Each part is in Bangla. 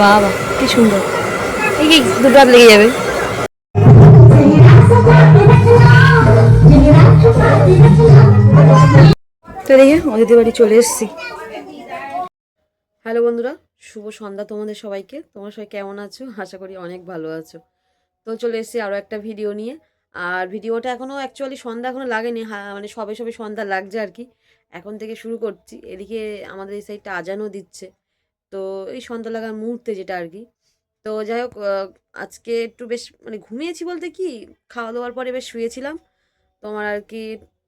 বাবা কি সুন্দর, এই কি দুটো হাত লেগে যাবে। তো দেখে অদিতি বাড়ি চলে এসেছি। হ্যালো বন্ধুরা, শুভ সন্ধ্যা তোমাদের সবাইকে। তোমরা সবাই কেমন আছো? আশা করি অনেক ভালো আছো। তো চলে এসেছি আরও একটা ভিডিও নিয়ে। আর ভিডিওটা এখনও অ্যাকচুয়ালি সন্ধ্যা এখনও লাগেনি, মানে সবে সবে সন্ধ্যা লাগছে আর কি। এখন থেকে শুরু করছি। এদিকে আমাদের এই সাইডটা আজানও দিচ্ছে, তো এই সন্ধ্যা লাগার মুহূর্তে যেটা আর কি। তো যাই হোক, আজকে একটু বেশ মানে ঘুমিয়েছি বলতে কি, খাওয়া দাওয়ার পরে বেশ শুয়েছিলাম। তোমার আর কি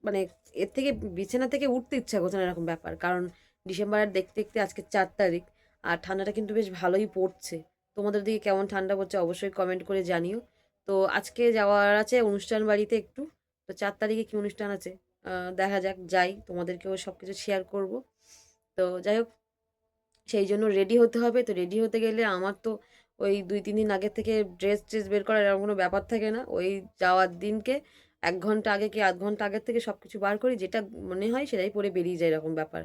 মানে এর থেকে বিছানা থেকে উঠতে ইচ্ছা করছে না, এরকম ব্যাপার। কারণ ডিসেম্বরের দেখতে দেখতে আজকে 4 তারিখ, আর ঠান্ডাটা কিন্তু বেশ ভালোই পড়ছে। তোমাদের দিকে কেমন ঠান্ডা পড়ছে অবশ্যই কমেন্ট করে জানিও। তো আজকে যাওয়ার আছে অনুষ্ঠান বাড়িতে একটু। তো 4 তারিখে কি অনুষ্ঠান আছে দেখা যাক, যাই, তোমাদেরকেও সব কিছু শেয়ার করব। তো যাই হোক, সেই জন্য রেডি হতে হবে। তো রেডি হতে গেলে আমার তো ওই 2-3 দিন আগের থেকে ড্রেস ট্রেস বের করার এরকম কোনো ব্যাপার থাকে না। ওই যাওয়ার দিনকে 1 ঘন্টা আগে কি আধ ঘন্টা আগের থেকে সব কিছু বার করি, যেটা মনে হয় সেটাই পরে বেরিয়ে যায়, এরকম ব্যাপার।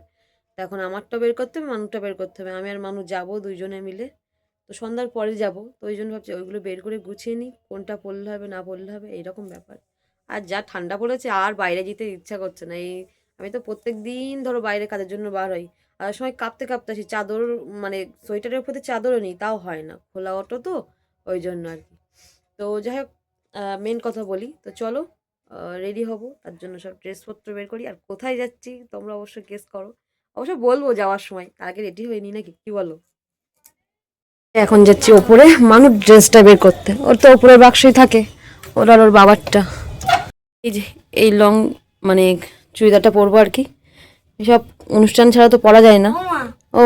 তো এখন আমারটা বের করতে হবে, মানুষটা বের করতে হবে। আমি আর মানুষ যাবো দুইজনে মিলে। তো সন্ধ্যার পরে যাব, তো ওই জন্য ভাবছি ওইগুলো বের করে গুছিয়ে নিই, কোনটা পরলে হবে না পরলে হবে, এইরকম ব্যাপার। আর যা ঠান্ডা পড়েছে আর বাইরে যেতে ইচ্ছা করছে না। এই আমি তো প্রত্যেক দিন ধরো বাইরে কাজের জন্য বার হই, আর সময় কাঁপতে কাঁপতে আসি। চাদর মানে সোয়েটারের উপরে চাদরও নেই, তাও হয় না, খোলা অটো তো, ওই জন্য আর কি। তো যাই হোক, মেন কথা বলি, তো চলো রেডি হব। তার জন্য সব ড্রেসপত্র বের করি। আর কোথায় যাচ্ছি তোমরা অবশ্যই গেস করো, অবশ্য বলবো যাওয়ার সময়। তার আগে রেডি হয়ে নি, নাকি কি বলো? এখন যাচ্ছি ওপরে মানুষ ড্রেসটা বের করতে। ওর তো ওপরের বাক্সই থাকে, ওর আর ওর বাবারটা। এই যে এই লং মানে চুড়িদারটা পরবো আর কি। এসব অনুষ্ঠান ছাড়া তো পরা যায় না। ও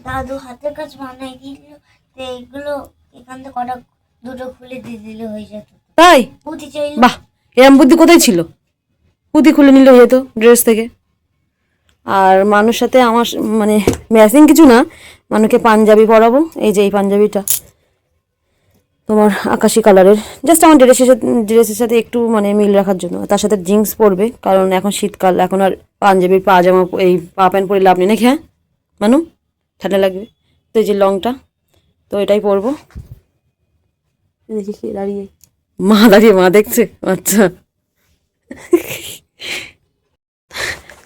দাদু হাতের কাজ বানাই দিল, তো এইগুলো এখান থেকে কটা দুটো খুলে দিয়ে দিলে হয়ে যেত। তাই? পুঁতি চাইলে বাহ, এরম বুদ্ধি কোথায় ছিল? পুঁতি খুলে নিলে হয়ে যেত ড্রেস থেকে। আর মানুষ সাথে আমার মানে ম্যাচিং কিছু না, মানুষকে পাঞ্জাবি পরাবো। এই যে এই পাঞ্জাবিটা তোমার আকাশি কালারের, জাস্ট আমার ড্রেসের সাথে একটু মানে মিল রাখার জন্য। তার সাথে জিন্স পরবে, কারণ এখন শীতকাল, এখন আর পাঞ্জাবির পাজামা এই পা প্যান্ট পরে লাভ নেই নাকি? হ্যাঁ মানু, ঠান্ডা লাগবে। তো এই যে লংটা, তো এটাই পরবো। দেখি দাঁড়িয়ে, মা দাঁড়িয়ে, মা দেখছে, আচ্ছা।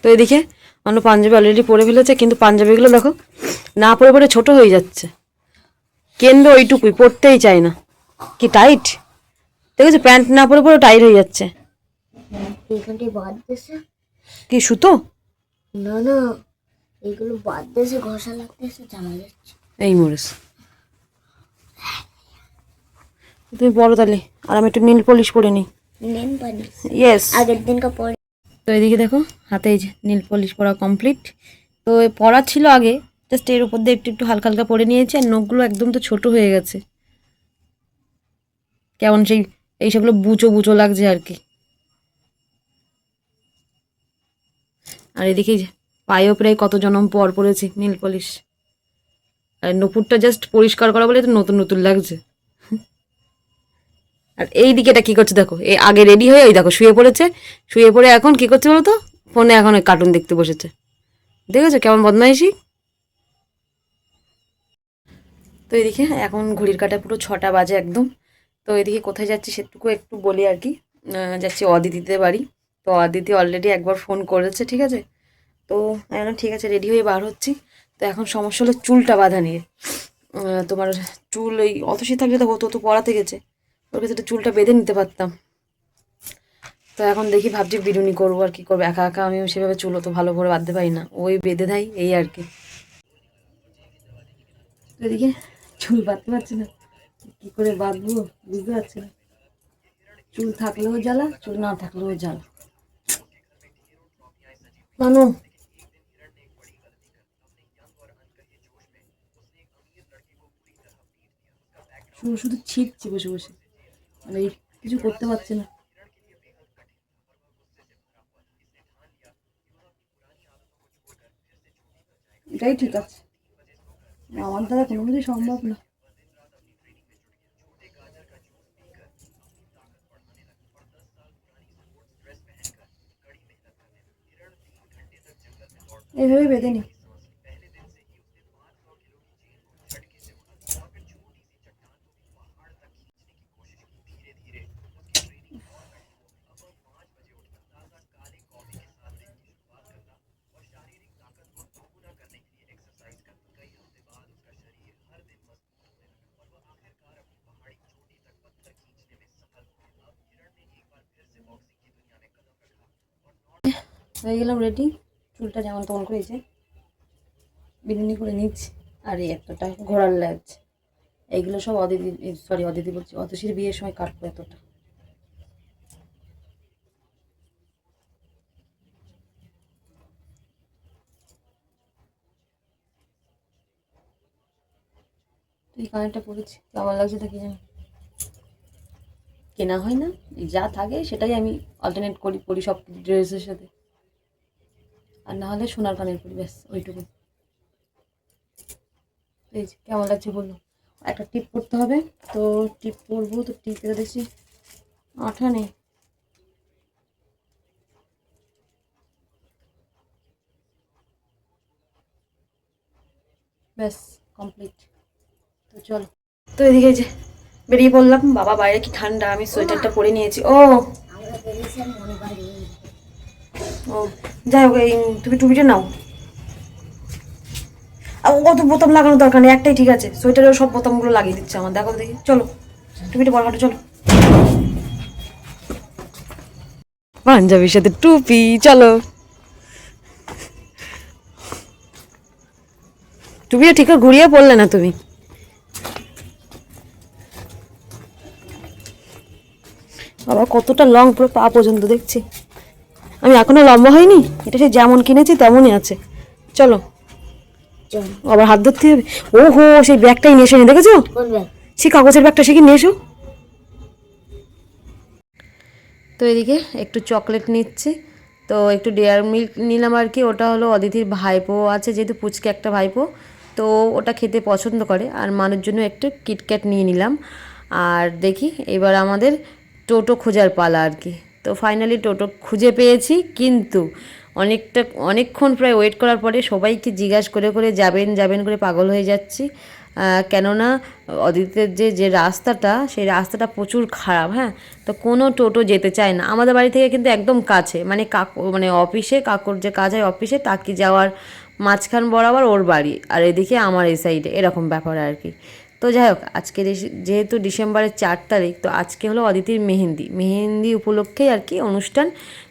তো এদিকে অন্য পাঞ্জাবি অলরেডি পরে ফেলেছে, কিন্তু পাঞ্জাবিগুলো দেখো না পরে পরে ছোট হয়ে যাচ্ছে। কেন্দ্র ওইটুকুই, পরতেই চায় না। কি টাইট দেখেছো, প্যান্ট না পরে পরে টাইট হয়ে যাচ্ছে। এখানটি বাদ দেশে, কি সুতো? না না, এগুলো বাদ দেশে ঘষা লাগতেছে, জানা যাচ্ছে। এই মরিস, তুমি পরো তাহলে, আর আমি একটু নীল পলিশ পরে নিই। নেন পানি ইয়েস। আগের দিনকে পরে। তো এদিকে দেখো হাতে এই যে নীল পলিশ পরা কমপ্লিট। তো পরা ছিল আগে, জাস্ট এর উপর দিয়ে একটু একটু হালকা হালকা পরে নিয়েছি। আর নখগুলো একদম তো ছোট হয়ে গেছে, কেমন সেই এইসবগুলো বুচো বুচো লাগছে আর কি। আর এদিকে যে পায়েও প্রায় কত জনম পর পড়েছি নীল পলিশ। আর নুপুরটা জাস্ট পরিষ্কার করা বলে তো নতুন নতুন লাগছে। আর এই দিকে এটা কি করছে দেখো, এই আগে রেডি হয়ে ওই দেখো শুয়ে পড়েছে। শুয়ে পড়ে এখন কি করছে বলো তো, ফোনে এখন ওই কার্টুন দেখতে বসেছে। দেখেছো কেমন বদমাইশি? তো এদিকে এখন ঘড়ির কাঁটা পুরো 6টা বাজে একদম। তো এদিকে কোথায় যাচ্ছি সেটুকু একটু বলি আর কি। যাচ্ছি অদিতিদের বাড়ি। তো অদিতি অলরেডি একবার ফোন করেছে, ঠিক আছে। তো আমি বললাম ঠিক আছে, রেডি হয়ে বার হচ্ছি। তো এখন সমস্যা হলো চুলটা বাঁধা নিয়ে। তোমার চুল এই অত শীত থাকলে তো হতো, তো পড়াতে গেছে, ওর কাছে চুলটা বেঁধে নিতে পারতাম। তো এখন দেখি ভাবছি বিরুনি করবো, আর কি করবো, একা একা আমিও সেভাবে চুলও তো ভালো করে বাঁধতে পারি না, ওই বেঁধে দেয় এই আর কি। এদিকে চুল বাঁধতে পারছি না, কি করে বাঁধবো বুঝতে পারছি না। চুল থাকলেও জ্বালা, চুল না থাকলেও জ্বালা। মানু, চুল শুধু ছিটছে বসে বসে, মানে কিছু করতে পারছে না। এটাই ঠিক আছে, আমার দ্বারা কোনো কিছু সম্ভব না। এইভাবে বেঁধে নি। হয়ে গেলাম রেডি, চুলটা যেমন তেমন করে এই যে বিনুনি করে নিচ্ছি। আর এই এতটা ঘোড়ার ল্যাজ, এইগুলো সব অদিতি বলছি, অতসীর বিয়ের সময় কাটবো এতটা। এই কানেরটা পরেছি, কেমন লাগছে তা কি জানি, কেনা হয় না, যা থাকে সেটাই আমি অল্টারনেট করি, পরি সব ড্রেসের সাথে। আর না হলে সোনার কানের পরি, ব্যাস ওইটুকু। এই যে কেমন লাগছে বললো। একটা টিপ পরতে হবে, তো টিপ পরবো, তো টিপে দেখছি আঠা নেই। ব্যাস কমপ্লিট। তো চলো, তো এদিকে যে বেরিয়ে পড়লাম। বাবা বাইরে কি ঠান্ডা, আমি সোয়েটারটা পরে নিয়েছি। ও ও যাই হোক, এই তুমি টুপিটা নাও। আর কত বোতাম লাগানো দরকার নেই, একটাই ঠিক আছে। সোয়েটারেও সব বোতামগুলো লাগিয়ে দিচ্ছে আমার, দেখো দেখি। চলো টুপিটা পরে হাঁটো, চলো। পাঞ্জাবির সাথে টুপি, চলো। টুপিটা ঠিক করে ঘুরিয়ে পড়লে না তুমি। বাবা কতটা লং, পুরো পা পর্যন্ত দেখছি। আমি এখনো লম্বা হয়নি, এটা সে যেমন কিনেছি তেমনই আছে। চলো আবার হাত ধরতে হবে। ও হো, সেই ব্যাগটাই নিয়ে এসো, দেখেছো সেই কাগজের ব্যাগটা, সে কি নিয়ে এসো। তো এদিকে একটু চকলেট নিচ্ছি, তো একটু ডেয়ার মিল্ক নিলাম আর কি। ওটা হলো অদিতির ভাইপো আছে, যেহেতু পুচকে একটা ভাইপো, তো ওটা খেতে পছন্দ করে। আর মানুষ জন্য একটু কিটক্যাট নিয়ে নিলাম। আর দেখি এবার আমাদের টোটো খোঁজার পালা আর কি। তো ফাইনালি টোটো খুঁজে পেয়েছি, কিন্তু অনেকক্ষণ প্রায় ওয়েট করার পরে সবাইকে জিজ্ঞাসা করে করে যাবেন যাবেন করে পাগল হয়ে যাচ্ছি। কেননা অদিতের যে রাস্তাটা, সেই রাস্তাটা প্রচুর খারাপ। হ্যাঁ, তো কোনো টোটো যেতে চায় না। আমাদের বাড়ি থেকে কিন্তু একদম কাছে, মানে মানে অফিসে, কাকুর যে কাজ হয় অফিসে, তাকে যাওয়ার মাঝখান বরাবর ওর বাড়ি, আর এদিকে আমার এই সাইডে, এরকম ব্যাপার আর কি। তো যাই হোক, আজকে যেহেতু ডিসেম্বরের 4 তারিখ, তো আজকে হলো অদিতির মেহেন্দি উপলক্ষেই আর কি অনুষ্ঠান।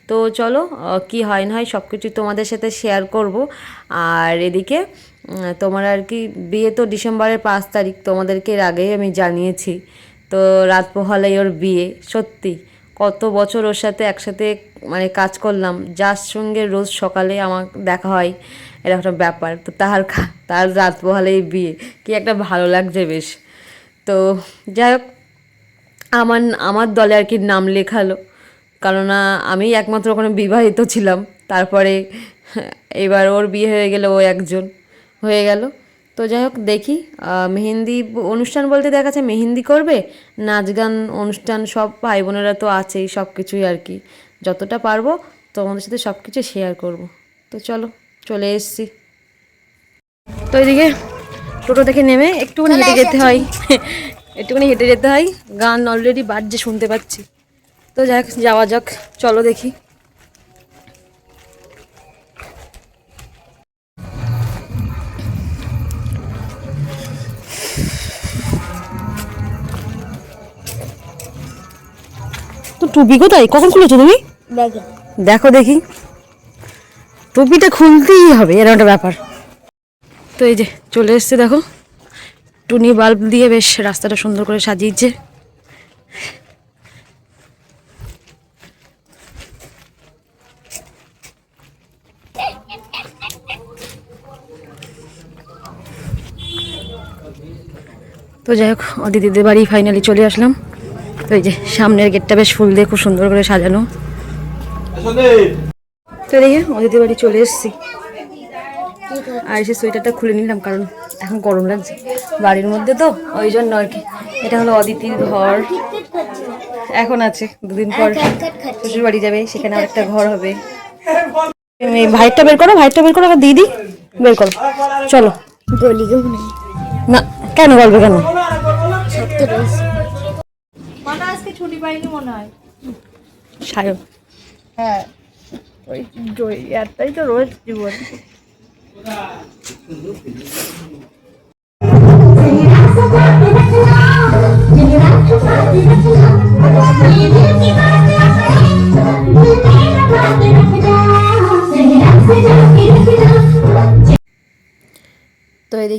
তো চলো কি হয় না হয় সব কিছু তোমাদের সাথে শেয়ার করব। আর এদিকে তোমার আর কি বিয়ে তো ডিসেম্বরের 5 তারিখ, তোমাদেরকে এর আগেই আমি জানিয়েছি। তো রাত পোহালেই ওর বিয়ে। সত্যি কত বছর ওর সাথে একসাথে মানে কাজ করলাম, যার সঙ্গে রোজ সকালে আমার দেখা হয়, এরকম একটা ব্যাপার। তো তার রাত পোহালেই বিয়ে, কি একটা ভালো লাগছে বেশ। তো যাই হোক, আমার দলে আর কি নাম লেখালো, কেননা আমি একমাত্র ওখানে বিবাহিত ছিলাম। তারপরে এবার ওর বিয়ে হয়ে গেল, ও একজন হয়ে গেল। তো যাই হোক দেখি, মেহেন্দি অনুষ্ঠান বলতে দেখা যাচ্ছে মেহেন্দি করবে, নাচ গান অনুষ্ঠান, সব ভাই বোনেরা তো আছেই, সব কিছুই আর কি। যতটা পারবো তোমাদের সাথে সব কিছু শেয়ার করব। তো চলো, চলে এসছি। তো এদিকে টোটো থেকে নেমে একটুখানি হেঁটে যেতে হয়, একটুখানি হেঁটে যেতে হয়। গান অলরেডি বাজছে, শুনতে পাচ্ছি। তো যাওয়া যাক, চলো দেখি। তো টুপি কোথায়, কখন খুলেছো তুমি? দেখো দেখি, টুপিটা খুলতেই হবে, এরকম একটা ব্যাপার। তো এই যে চলে এসছে, দেখো টুনি বাল্ব দিয়ে বেশ রাস্তাটা সুন্দর করে সাজিয়েছে। তো যাই হোক, অদিতিদের বাড়ি ফাইনালি চলে আসলাম। তো এই যে সামনের গেটটা বেশ ফুল দিয়ে খুব সুন্দর করে সাজানো। তো দেখে অদিতির বাড়ি চলে এসেছি। আর এসে সোয়েটারটা খুলে নিলাম, কারণ এখন গরম লাগছে বাড়ির মধ্যে, তো ওই জন্য আর কি। এটা হলো অদিতির ঘর, এখন আছে, দুদিন পর শ্বশুর বাড়ি যাবে, সেখানে আরেকটা ঘর হবে। ভাইটটা বের করো, ভাইটটা বের করো, দিদি বের করো, চলো। না কেন বলবে, কেন আজকে ছুটি পাইনি মনে হয়। সায়ন, হ্যাঁ ওই একটাই তো রোজ জীবন।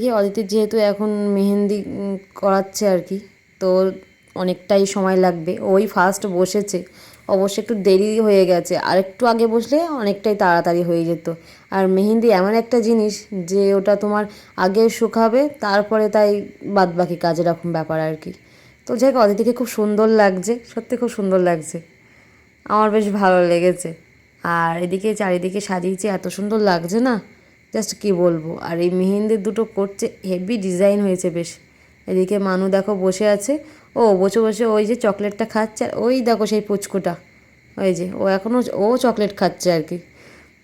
এদিকে অদিতির যেহেতু এখন মেহেন্দি করাচ্ছে আর কি, তো অনেকটাই সময় লাগবে। ওই ফার্স্ট বসেছে, অবশ্য একটু দেরি হয়ে গেছে, আর একটু আগে বসলে অনেকটাই তাড়াতাড়ি হয়ে যেত। আর মেহেন্দি এমন একটা জিনিস যে ওটা তোমার আগে শুকাবে, তারপরে তাই বাদবাকি কাজ, এরকম ব্যাপার আর কি। তো যাই হোক, অদিতিকে খুব সুন্দর লাগছে, সত্যি খুব সুন্দর লাগছে, আমার বেশ ভালো লেগেছে। আর এদিকে চারিদিকে সাজিয়েছে, এত সুন্দর লাগছে না, জাস্ট কি বলবো। আর এই মেহেন্দির দুটো করছে, হেভি ডিজাইন হয়েছে বেশ। এদিকে মানু দেখো বসে আছে, ও বসে বসে ওই যে চকলেটটা খাচ্ছে, আর ওই দেখো সেই পুচকুটা, ওই যে ও এখনও ও চকলেট খাচ্ছে আর কি।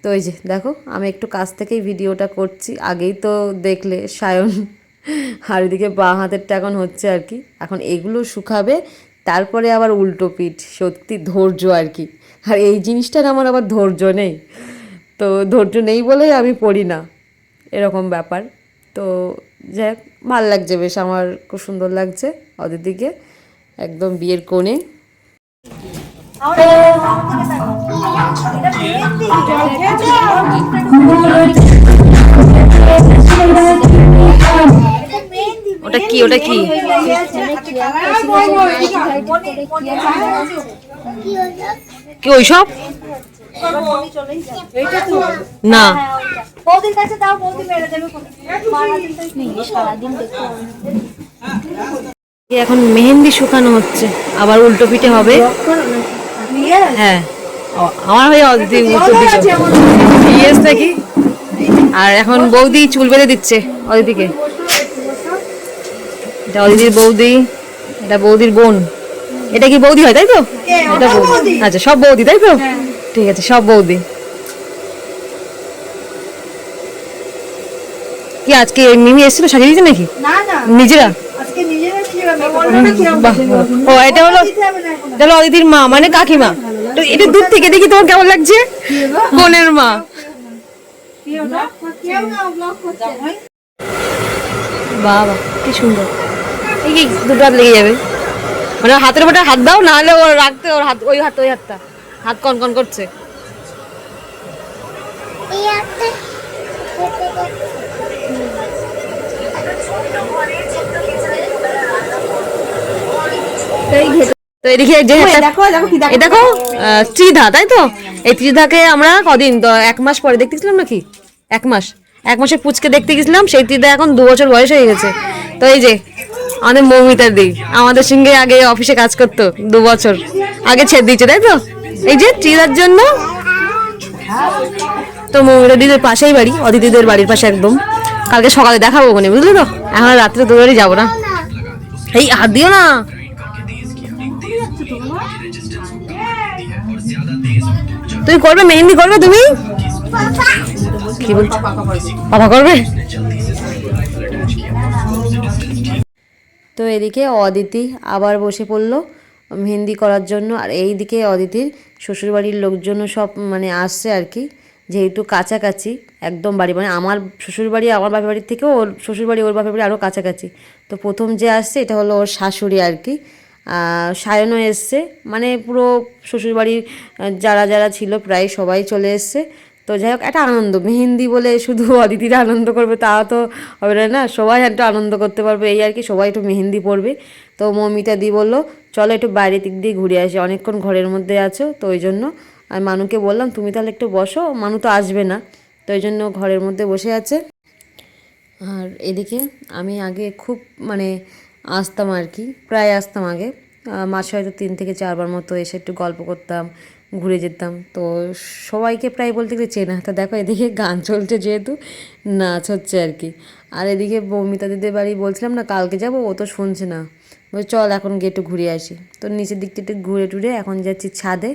তো ওই যে দেখো, আমি একটু কাছ থেকেই ভিডিওটা করছি, আগেই তো দেখলে সায়ন। আর এদিকে বাঁ হাতেরটা এখন হচ্ছে আর কি, এখন এগুলো শুকাবে, তারপরে আবার উল্টো পিঠ। সত্যি ধৈর্য আর কি, আর এই জিনিসটার আমার আবার ধৈর্য নেই, তো ধৈর্য নেই বলেই আমি পড়ি না, এরকম ব্যাপার। তো যাই হোক, ভাল লাগছে বেশ, আমার খুব সুন্দর লাগছে অদিতিকে, একদম বিয়ের কোণে। ওটা কি, ওটা কি? কি ওইসব না, বৌদির কাছে দাও, বৌদি মেরে দেবে। সারাদিন দেখতে এখন মেহেন্দি শুকানো হচ্ছে, আবার উল্টো পিঠে হবে। হ্যাঁ, আমার হয়ে অদিতি উল্টো পিঠে ইয়েস নাকি। আর এখন বৌদি চুল বেঁধে দিচ্ছে অদিতিকে, এটা অদিতির বৌদি, এটা বৌদির বোন। এটা কি বৌদি হয় তাই তো? এটা বৌদি, আচ্ছা সব বৌদি তাই তো, ঠিক আছে সব বৌদি। কি আজকে মিমি এসেছিল, সাজিয়ে দিয়েছে নাকি নিজেরা? বাহ, ও এটা হলো অদিতির মা, মানে কাকিমা। তো এটা দূর থেকে দেখি তোমার কেমন লাগছে, বোনের মা। বাবা কি সুন্দর, এই কি দুটো হাত লেগে যাবে, মানে হাতের উপরে হাত দাও, না হলে ওর রাখতে, ওর হাত, ওই হাত, ওই হাতটা হাত কনকন করছে। তো এদিকে যে এই দেখো ত্রিধা, তাই তো? এই ত্রিধাকে আমরা কদিন, তো 1 মাস পরে দেখতে গেছিলাম নাকি, 1 মাসের পুচকে দেখতে গেছিলাম, সেই ত্রিধা এখন 2 বছর বয়স হয়ে গেছে। তো এই যে আমাদের মৌমিতার দিক, আমাদের সঙ্গে আগে অফিসে কাজ করতো, 2 বছর আগে ছেড়ে দিয়েছে, তাই তো? এই যে ত্রিধার জন্য। তো মৌমিতা দিদির পাশেই বাড়ি, অদিতিদের বাড়ির পাশে একদম। কালকে সকালে দেখাবো ওখানে, বুঝলি তো? এখন রাত্রে তোর বাড়ি যাবো না। এই হাত দিও না। তুমি করবে মেহেন্দি, করবে তুমি? কি বলছো, পাপা করবে? তো এদিকে অদিতি আবার বসে পড়লো মেহেন্দি করার জন্য। আর এইদিকে অদিতির শ্বশুরবাড়ির লোকজনও সব মানে আসছে আর কি, যেহেতু কাছাকাছি একদম বাড়ি, মানে আমার শ্বশুরবাড়ি আমার বাপের বাড়ির থেকেও ওর শ্বশুরবাড়ি ওর বাপের বাড়ি আরও কাছাকাছি। তো প্রথম যে আসছে এটা হলো ওর শাশুড়ি আর কি, সায়নও এসছে, মানে পুরো শ্বশুরবাড়ির যারা যারা ছিল প্রায় সবাই চলে এসছে। তো যাই হোক, একটা আনন্দ, মেহেন্দি বলে শুধু অদিতিরা আনন্দ করবে তা তো হবে না, সবাই একটু আনন্দ করতে পারবে এই আর কি, সবাই একটু মেহেন্দি পরবে। তো মৌমিতা দি বললো চলো একটু বাইরের দিক দিয়ে ঘুরে আসি, অনেকক্ষণ ঘরের মধ্যে আছো, তো ওই জন্য আমি মানুকে বললাম তুমি তাহলে একটু বসো, মানু তো আসবে না, তো ওই জন্য ঘরের মধ্যে বসে আছে। আর এদিকে আমি আগে খুব মানে আসতাম আর কি, প্রায় আসতাম আগে, মাসে হয়তো 3 থেকে 4 বার মতো এসে একটু গল্প করতাম, ঘুরে যেতাম। তো সবাইকে প্রায় বলতে গেলে চেনা। তো দেখো এদিকে গান চলছে, যেহেতু নাচ হচ্ছে আর কি। আর এদিকে মৌমিতা দিদির বাড়ি বলছিলাম না কালকে যাব, ও তো শুনছে না, বলছে চল এখন গিয়ে একটু ঘুরে আসি। তো নিচের দিকটা একটু ঘুরে টুরে এখন যাচ্ছি ছাদে,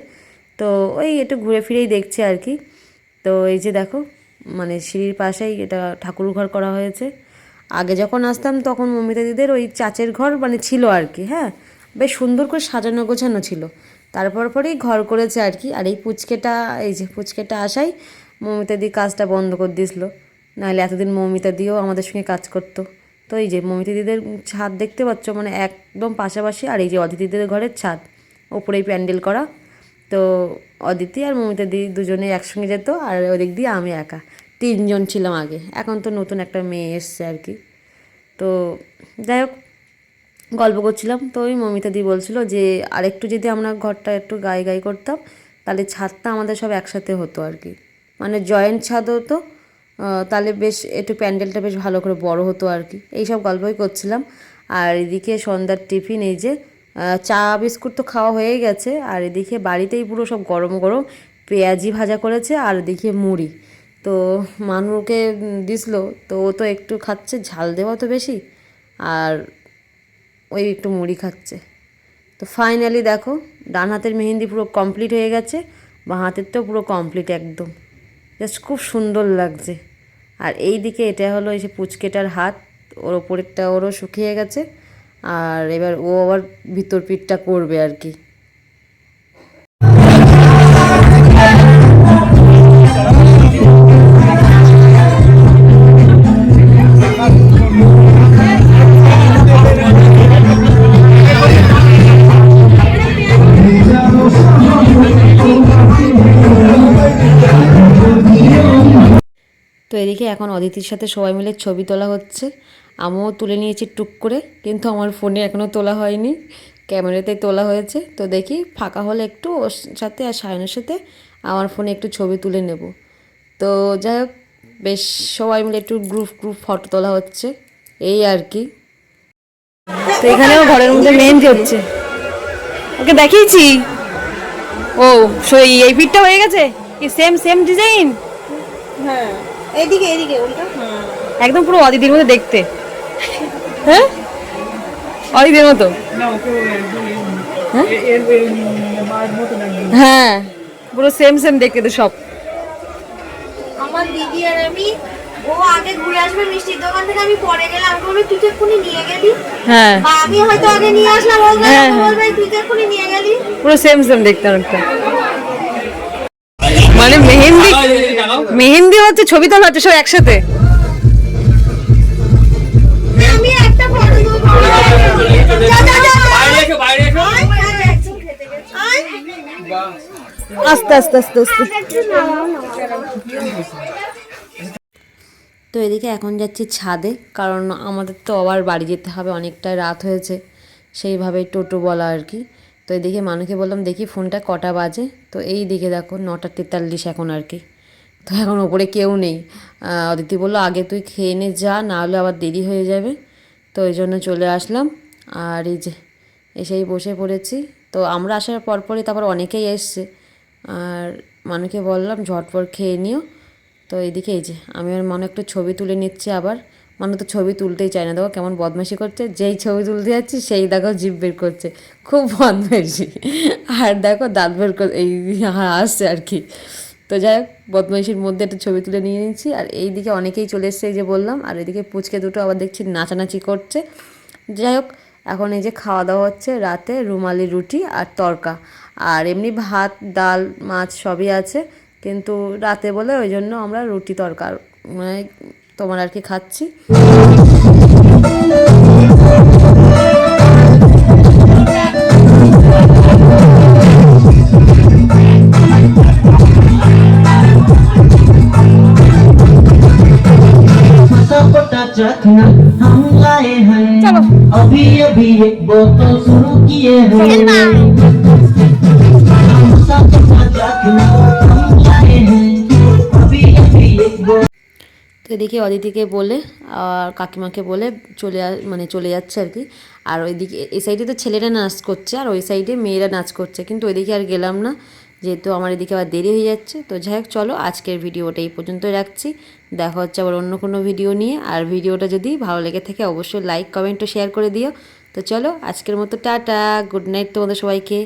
তো ওই একটু ঘুরে ফিরেই দেখছি আর কি। তো এই যে দেখো, মানে সিঁড়ির পাশেই এটা ঠাকুর ঘর করা হয়েছে। আগে যখন আসতাম তখন মমিতা দিদির ওই চাচের ঘর মানে ছিল আর কি, হ্যাঁ বেশ সুন্দর করে সাজানো গোছানো ছিল, তারপর পরেই ঘর করেছে আর কি। আর এই পুচকেটা, এই যে পুচকেটা আসাই মৌমিতা দি কাজটা বন্ধ করে দিয়েছিল, নাহলে এতদিন মৌমিতা দিও আমাদের সঙ্গে কাজ করতো। তো এই যে মৌমিতা দিদির ছাদ দেখতে পাচ্ছ, মানে একদম পাশাপাশি। আর এই যে অদিতিদের ঘরের ছাদ, ওপরেই প্যান্ডেল করা। তো অদিতি আর মৌমিতা দি দুজনে একসঙ্গে যেত, আর ওদিক দিয়ে আমি একা, 3 জন ছিলাম আগে। এখন তো নতুন একটা মেয়ে এসছে আর কি, তো যাই হোক গল্প করছিলাম, তো ওই মমিতাদি বলছিল যে আরেকটু যদি আমরা ঘরটা একটু গায়ে গায়ে করতাম তাহলে ছাদটা আমাদের সব একসাথে হতো আর কি, মানে জয়েন্ট ছাদ হতো, তাহলে বেশ একটু প্যান্ডেলটা বেশ ভালো করে বড় হতো আর কি, এইসব গল্পই করছিলাম। আর এদিকে সন্ধ্যার টিফিন এই যে চা বিস্কুট তো খাওয়া হয়ে গেছে, আর এদিকে বাড়িতেই পুরো সব গরম গরম পেঁয়াজি ভাজা করেছে, আর এদিকে মুড়ি। তো মানুকে দিছিল, তো ও তো একটু খাচ্ছে, ঝাল দেওয়া তো বেশি, আর ওই একটু মুড়ি খাচ্ছে। তো ফাইনালি দেখো ডান হাতের মেহেন্দি পুরো কমপ্লিট হয়ে গেছে, বাঁ হাতেরটাও পুরো কমপ্লিট একদম, জাস্ট খুব সুন্দর লাগছে। আর এই দিকে এটা হলো এই যে পুচকেটার হাত, ওর ওপরেরটা ওরও শুকিয়ে গেছে, আর এবার ও আবার ভিতর পিঠটা করবে আর কি। তো এদিকে এখন অদিতির সাথে সবাই মিলে ছবি তোলা হচ্ছে, আমিও তুলে নিয়েছি টুক করে, কিন্তু আমার ফোনে এখনও তোলা হয়নি, ক্যামেরাতেই তোলা হয়েছে। তো দেখি ফাঁকা হলে একটু ওর সাথে আর সায়নের সাথে আমার ফোনে একটু ছবি তুলে নেব। তো যাই হোক বেশ সবাই মিলে একটু গ্রুপ গ্রুপ ফটো তোলা হচ্ছে এই আর কি। তো এখানেও ঘরের মধ্যে মেহেন্দি হচ্ছে, ওকে দেখিয়েছি। ও সই এই পিঠটা হয়ে গেছে কি সেম সেম ডিজাইন? হ্যাঁ এইদিকে এইদিকে ওটা। হ্যাঁ একদম পুরো অদিতির মতো দেখতে, হ্যাঁ অদিতির মতো, হ্যাঁ পুরো সেম সেম দেখতে তো সব। আমার দিদি আর আমি, ও আগে ঘুরে আসবে মিষ্টির দোকান থেকে, আমি পরে গেলে আমি বলবো তুই তো এক্ষুনি নিয়ে গেলি, হ্যাঁ বা আমি হয়তো আগে নিয়ে আসলাম, ও বলবে তুই তো এক্ষুনি নিয়ে গেলি। পুরো সেম সেম দেখতে অনেকটা, মানে মেহেন্দি মেহেন্দি হচ্ছে ছবি তোলা হচ্ছে সব একসাথে। আমি একটা ফটো দেবো, আস্তে আস্তে আস্তে আস্তে। তো এদিকে এখন যাচ্ছি ছাদে, কারণ আমাদের তো আবার বাড়ি যেতে হবে, অনেকটাই রাত হয়েছে, সেইভাবে টোটো বলা আর কি। তো এদিকে মানুষকে বললাম দেখি ফোনটা কটা বাজে, তো এই দিকে দেখো 9:43 এখন আর কি। তো এখন ওপরে কেউ নেই, অদিতি বললো আগে তুই খেয়ে নে যা, না হলে আবার দেরি হয়ে যাবে। তো এই জন্য চলে আসলাম, আর এই যে এসেই বসে পড়েছি। তো আমরা আসার পরপরই তারপর অনেকেই এসছে, আর মানুষকে বললাম ঝটপট খেয়ে নিও। তো এইদিকে এই যে আমি আর মানু একটু ছবি তুলে নিচ্ছি, আবার মানু তো ছবি তুলতেই চায় না, দেখো কেমন বদমাইশি করছে, যেই ছবি তুলতে যাচ্ছি সেই দেখো জিভ বের করছে, খুব বদমাইশি, আর দেখো দাঁত বের কর এই আসছে আর কি। তো যাই হোক বদমাইশির মধ্যে একটা ছবি তুলে নিয়ে নিচ্ছি, আর এই দিকে অনেকেই চলে এসছে এই যে বললাম, আর এদিকে পুচকে দুটো আবার দেখছি নাচানাচি করছে। যাই হোক এখন এই যে খাওয়া দাওয়া হচ্ছে রাতে রুমালি রুটি আর তড়কা, আর এমনি ভাত ডাল মাছ সবই আছে, কিন্তু রাতে বলে ওই জন্য আমরা রুটি তড়কা মানে তোমার আর কি খাচ্ছি। चखना हम लाए हैं अभी अभी एक बोतल शुरू किए हैं हम सबका चखना हम लाए हैं अभी अभी एक बोतल। তো এদিকে অদিতিকে বলে আর কাকিমাকে বলে মানে চলে যাচ্ছে আর কি। আর ওইদিকে এই সাইডে তো ছেলেরা নাচ করছে, আর ওই সাইডে মেয়েরা নাচ করছে, কিন্তু ওইদিকে আর গেলাম না, যেহেতু আমার এদিকে আবার দেরি হয়ে যাচ্ছে। তো যাই হোক চলো আজকের ভিডিওটা এই পর্যন্তই রাখছি, দেখা হচ্ছে আবার অন্য কোনো ভিডিও নিয়ে। আর ভিডিওটা যদি ভালো লেগে থাকে অবশ্যই লাইক কমেন্ট ও শেয়ার করে দিও। তো চলো আজকের মতো টাটা, গুড নাইট তোমাদের সবাইকে।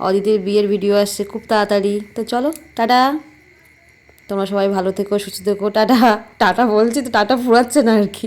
অদিতির বিয়ের ভিডিও আসছে খুব তাড়াতাড়ি, তো চলো টাটা, তোমরা সবাই ভালো থেকো সুস্থ থেকো, টাটা। টাটা বলছি তো টাটা ফুরাচ্ছে না আর কি।